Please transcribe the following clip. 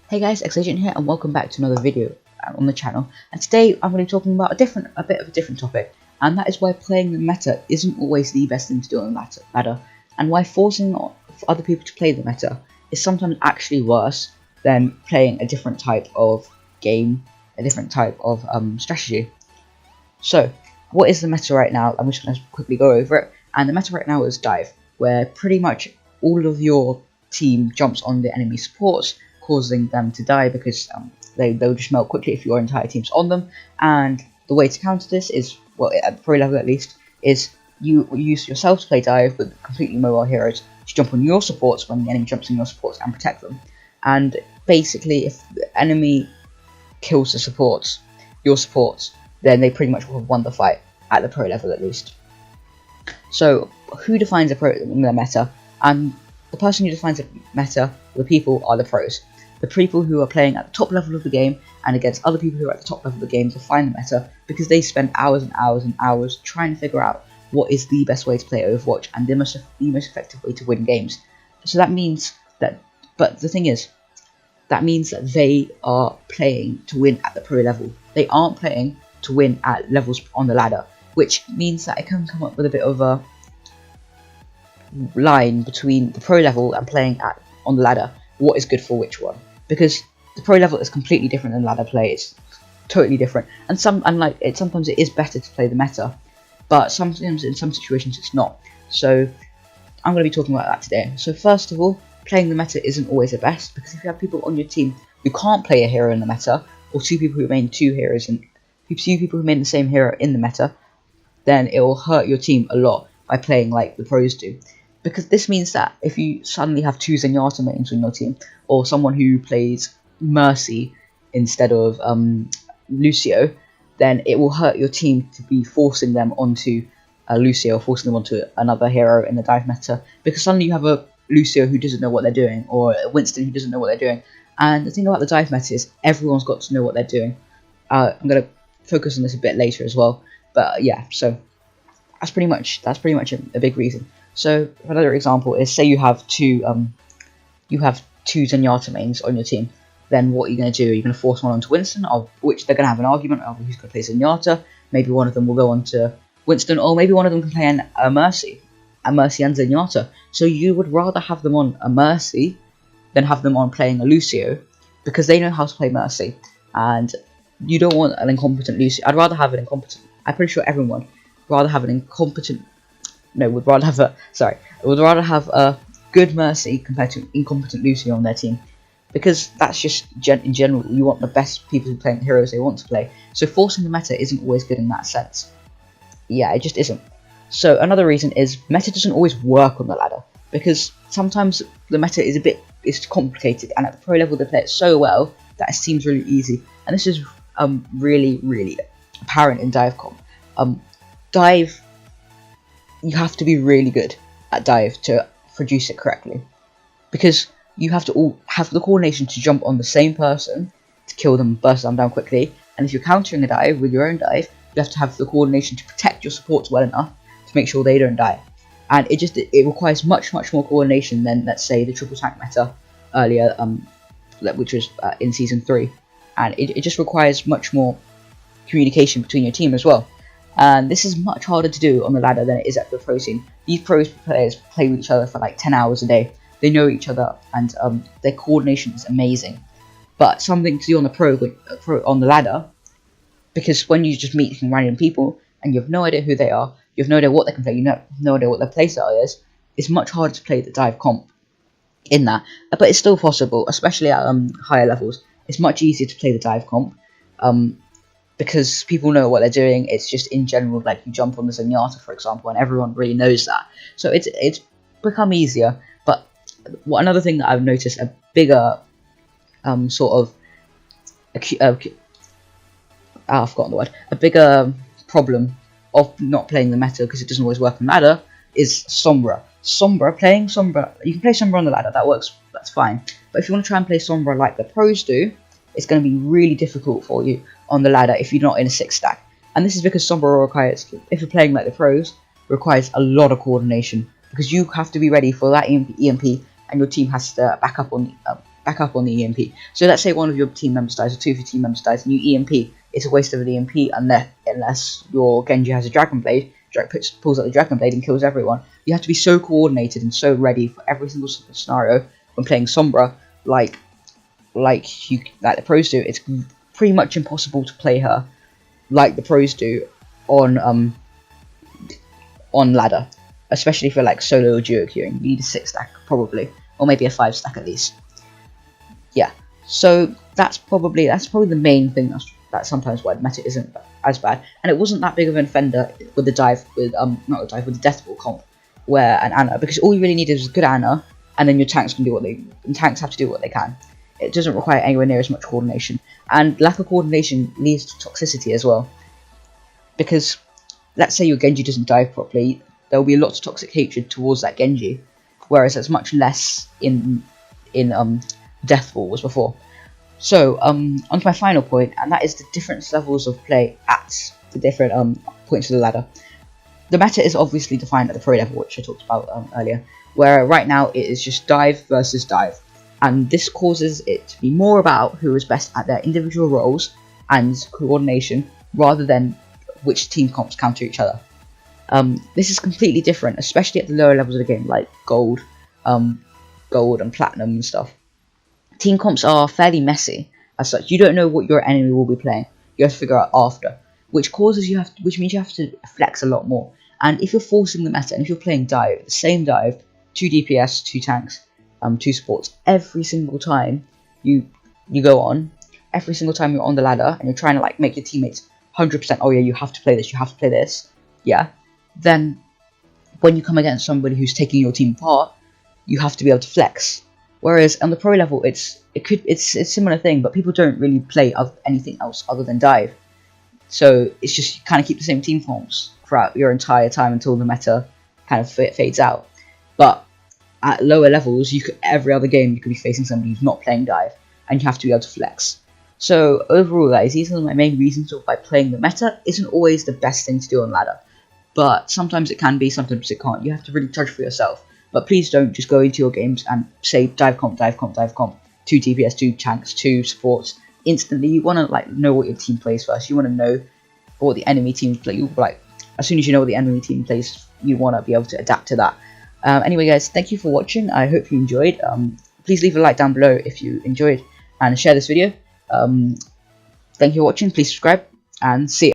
Hey guys, X-Agent here, and welcome back to another video on the channel. And today I'm going to be talking about a bit of a different topic, and that is why playing the meta isn't always the best thing to do on the ladder, and why forcing other people to play the meta is sometimes actually worse than playing a different type of game, a different type of strategy. So, what is the meta right now? I'm just going to quickly go over it. And the meta right now is dive, where pretty much all of your team jumps on the enemy supports, causing them to die because they'll just melt quickly if your entire team's on them. And the way to counter this is, well, at the pro level at least, is you use yourself to play dive with completely mobile heroes to jump on your supports when the enemy jumps on your supports and protect them. And basically, if the enemy kills the supports, your supports, then they pretty much will have won the fight at the pro level at least. So, who defines the meta? And the person who defines the meta, the people, are the pros. The people who are playing at the top level of the game and against other people who are at the top level of the game to find the meta, because they spend hours and hours and hours trying to figure out what is the best way to play Overwatch and the most effective way to win games. So that means that, but the thing is, that means that they are playing to win at the pro level. They aren't playing to win at levels on the ladder, which means that it can come up with a bit of a line between the pro level and playing on the ladder. What is good for which one? Because the pro level is completely different than ladder play. It's totally different, and sometimes it is better to play the meta, but sometimes in some situations it's not. So I'm going to be talking about that today. So first of all, playing the meta isn't always the best, because if you have people on your team who can't play a hero in the meta, or two people who main two heroes and two people who main the same hero in the meta, then it will hurt your team a lot by playing like the pros do. Because this means that if you suddenly have two Zenyatta mains on your team, or someone who plays Mercy instead of Lucio, then it will hurt your team to be forcing them onto Lucio, or forcing them onto another hero in the dive meta, because suddenly you have a Lucio who doesn't know what they're doing, or a Winston who doesn't know what they're doing. And the thing about the dive meta is everyone's got to know what they're doing. I'm going to focus on this a bit later as well, but yeah, so that's pretty much a big reason. So another example is, say you have two Zenyatta mains on your team. Then what are you going to do? You're going to force one onto Winston, of which they're going to have an argument over who's going to play Zenyatta. Maybe one of them will go on to Winston, or maybe one of them can play a Mercy and Zenyatta. So you would rather have them on a Mercy than have them on playing a Lucio, because they know how to play Mercy, and you don't want an incompetent Lucio. I'd rather have an incompetent. I'm pretty sure everyone would rather have an incompetent. No, would rather have a good Mercy compared to an incompetent Lucio on their team, because that's just in general, you want the best people who play the heroes they want to play. So forcing the meta isn't always good in that sense. Yeah, it just isn't. So another reason is meta doesn't always work on the ladder, because sometimes the meta is complicated, and at the pro level they play it so well that it seems really easy. And this is really apparent in dive comp. Dive, you have to be really good at dive to produce it correctly, because you have to all have the coordination to jump on the same person to kill them, burst them down quickly. And if you're countering a dive with your own dive, you have to have the coordination to protect your supports well enough to make sure they don't die. And it requires much more coordination than, let's say, the triple tank meta earlier, which was in season 3. And it just requires much more communication between your team as well. And this is much harder to do on the ladder than it is at the pro scene. These pros players play with each other for like 10 hours a day. They know each other, and their coordination is amazing. But something to do on the on the ladder, because when you just meet some random people and you have no idea who they are, you have no idea what they can play, you have no idea what their playstyle is, it's much harder to play the dive comp in that. But it's still possible, especially at higher levels. It's much easier to play the dive comp, because people know what they're doing. It's just in general, like you jump on the Zenyatta, for example, and everyone really knows that. So it's become easier. But another thing that I've noticed, a bigger I've forgotten the word. A bigger problem of not playing the meta, because it doesn't always work on ladder, is Sombra. Playing Sombra, you can play Sombra on the ladder, that works, that's fine. But if you want to try and play Sombra like the pros do, it's going to be really difficult for you on the ladder if you're not in a 6 stack. And this is because Sombra requires, if you're playing like the pros, requires a lot of coordination, because you have to be ready for that EMP, and your team has to back up on back up on the EMP. So let's say one of your team members dies, or two of your team members dies, and you EMP. It's a waste of an EMP unless your Genji has a Dragon Blade, pulls out the Dragon Blade and kills everyone. You have to be so coordinated and so ready for every single scenario when playing Sombra, like the pros do. It's pretty much impossible to play her like the pros do on ladder, especially for like solo or duo queuing. You need a 6 stack probably, or maybe a 5 stack at least. Yeah, so that's probably the main thing that sometimes why the meta isn't as bad, and it wasn't that big of an offender with the dive with with the death ball comp, where an Ana, because all you really need is a good Ana, and then your tanks can do tanks have to do what they can. It doesn't require anywhere near as much coordination, and lack of coordination leads to toxicity as well, because let's say your Genji doesn't dive properly, there will be lots of toxic hatred towards that Genji, whereas there's much less in Death Ball was before. So onto my final point, and that is the different levels of play at the different points of the ladder. The meta is obviously defined at the pro level, which I talked about earlier, where right now it is just dive versus dive, and this causes it to be more about who is best at their individual roles and coordination, rather than which team comps counter each other. This is completely different, especially at the lower levels of the game, like gold and platinum and stuff. Team comps are fairly messy as such. You don't know what your enemy will be playing. You have to figure out after, which means you have to flex a lot more. And if you're forcing the meta, and if you're playing dive, the same dive, 2 DPS, 2 tanks, 2 supports, every single time you go on, every single time you're on the ladder, and you're trying to like make your teammates 100%. Oh yeah, you have to play this. You have to play this. Yeah. Then when you come against somebody who's taking your team apart, you have to be able to flex. Whereas on the pro level, it's a similar thing, but people don't really play anything else other than dive. So it's just you kind of keep the same team forms throughout your entire time until the meta kind of fades out. But at lower levels, every other game you could be facing somebody who's not playing dive, and you have to be able to flex. So overall, guys, these are my main reasons why playing the meta isn't always the best thing to do on ladder. But sometimes it can be, sometimes it can't. You have to really judge for yourself. But please don't just go into your games and say dive comp, 2 DPS, 2 tanks, 2 supports instantly. You want to like know what your team plays first. You want to know what the enemy team play. As soon as you know what the enemy team plays, you want to be able to adapt to that. Anyway, guys, thank you for watching. I hope you enjoyed. Please leave a like down below if you enjoyed, and share this video. Thank you for watching. Please subscribe, and see you.